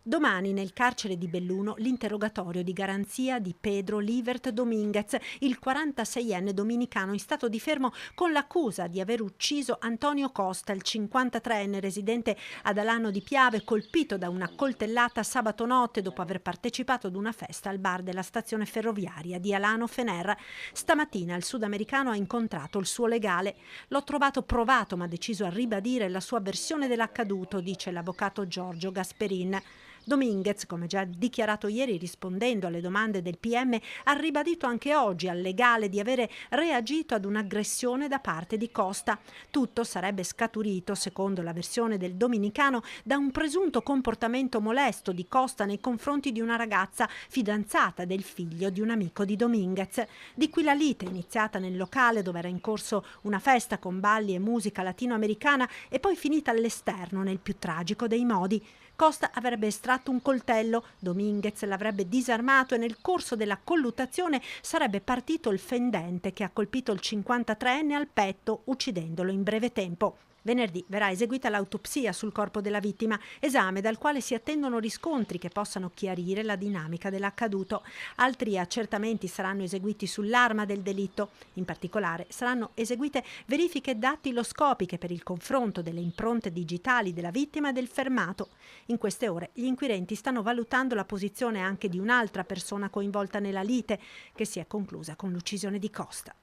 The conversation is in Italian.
Domani nel carcere di Belluno l'interrogatorio di garanzia di Pedro Livert Dominguez, il 46enne dominicano in stato di fermo con l'accusa di aver ucciso Antonio Costa, il 53enne residente ad Alano di Piave, colpito da una coltellata sabato notte dopo aver partecipato ad una festa al bar della stazione ferroviaria di Alano Fener. Stamattina il sudamericano ha incontrato il suo legale. L'ho trovato provato ma deciso a ribadire la sua versione dell'accaduto, dice l'avvocato Giorgio Gasperin. Dominguez, come già dichiarato ieri rispondendo alle domande del PM, ha ribadito anche oggi al legale di avere reagito ad un'aggressione da parte di Costa. Tutto sarebbe scaturito, secondo la versione del dominicano, da un presunto comportamento molesto di Costa nei confronti di una ragazza fidanzata del figlio di un amico di Dominguez. Di qui la lite iniziata nel locale dove era in corso una festa con balli e musica latinoamericana e poi finita all'esterno nel più tragico dei modi. Costa avrebbe estratto un coltello, Dominguez l'avrebbe disarmato e nel corso della colluttazione sarebbe partito il fendente che ha colpito il 53enne al petto, uccidendolo in breve tempo. Venerdì verrà eseguita l'autopsia sul corpo della vittima, esame dal quale si attendono riscontri che possano chiarire la dinamica dell'accaduto. Altri accertamenti saranno eseguiti sull'arma del delitto. In particolare saranno eseguite verifiche dattiloscopiche per il confronto delle impronte digitali della vittima e del fermato. In queste ore gli inquirenti stanno valutando la posizione anche di un'altra persona coinvolta nella lite, che si è conclusa con l'uccisione di Costa.